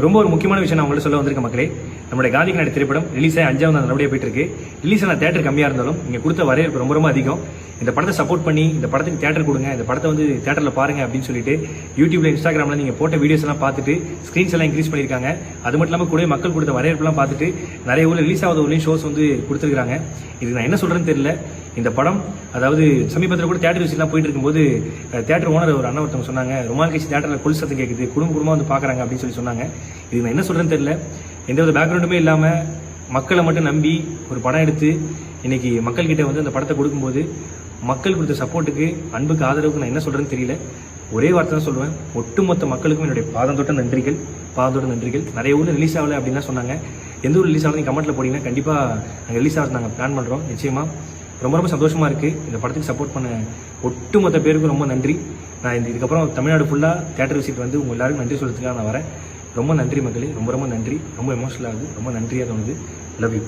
ரொம்ப ஒரு முக்கியமான விஷயம் நான் உங்கள்ட்ட சொல்ல வந்திருக்க மக்களே. நம்மளுடைய காந்தி கண்ணாடி திரைப்படம் ரிலீஸ் ஆகி 5வது நல்லபடியாக போயிட்டு இருக்கு. ரிலீஸ் ஆன தேட்டர் கம்மியாக இருந்தாலும் இங்கே கொடுத்த வரவேற்பு ரொம்ப ரொம்ப அதிகம். இந்த படத்தை சப்போர்ட் பண்ணி இந்த படத்துக்கு தேட்டர் கொடுங்க, இந்த படத்தை வந்து தேட்டரில் பாருங்க அப்படின்னு சொல்லிட்டு யூடியூப்ல இன்ஸ்டாகிராமில் நீங்கள் போட்ட வீடியோஸ் எல்லாம் பார்த்துட்டு ஸ்க்ரீன்ஸ் எல்லாம் இன்க்ரீஸ் பண்ணியிருக்காங்க. அது மட்டும் இல்லாமல் கூட மக்கள் கொடுத்த வரவேற்பெல்லாம் பார்த்துட்டு நிறைய ஊரில் ரிலீஸ் ஆகாத ஊர்லையும் ஷோஸ் வந்து கொடுத்துருக்காங்க. இது நான் என்ன சொல்கிறேன்னு தெரியல. இந்த படம் அதாவது சமீபத்தில் கூட தேட்டர் விஷயம்லாம் போயிட்டு இருக்கும்போது தேட்டர் ஓனர் ஒரு அண்ணன் ஒருத்தவங்க சொன்னாங்க, ரொமான் கட்சி தேட்டரில் கொல் சத்தம் கேட்குது, குடும்பமாக வந்து பார்க்குறாங்க அப்படின்னு சொல்லி சொன்னாங்க. இது நான் என்ன சொல்கிறேன்னு தெரியல. எந்த ஒரு பேக்ரவுண்டுமே இல்லாமல் மக்களை மட்டும் நம்பி ஒரு படம் எடுத்து இன்னைக்கு மக்கள்கிட்ட வந்து அந்த படத்தை கொடுக்கும்போது மக்கள் கொடுத்த சப்போர்ட்டுக்கு அன்புக்கு ஆதரவுக்கு நான் என்ன சொல்கிறேன்னு தெரியல. ஒரே வார்த்தை தான் சொல்லுவேன், ஒட்டுமொத்த மக்களுக்கும் என்னுடைய பாதம் தொட்ட நன்றிகள். நிறைய ஊரில் ரிலீஸ் ஆகலை அப்படின்னு தான் சொன்னாங்க. எந்த ஊர் ரிலீஸ் ஆகலை நீங்கள் கமெண்ட்டில் போட்டிங்கன்னா கண்டிப்பாக நாங்கள் ரிலீஸ் ஆகிறது நாங்கள் பிளான் பண்ணுறோம். நிச்சயமாக ரொம்ப ரொம்ப சந்தோஷமாக இருக்குது. இந்த படத்துக்கு சப்போர்ட் பண்ண ஒட்டுமொத்த பேருக்கும் ரொம்ப நன்றி. நான் இதுக்கப்புறம் தமிழ்நாடு ஃபுல்லாக தேட்டர் விசிட் வந்து உங்கள் எல்லாருக்கும் நன்றி சொல்கிறதுக்காக நான் வரேன். ரொம்ப நன்றி மக்களே, ரொம்ப ரொம்ப நன்றி. ரொம்ப எமோஷனல் ஆகுது, ரொம்ப நன்றியாக தோணுது. Love you.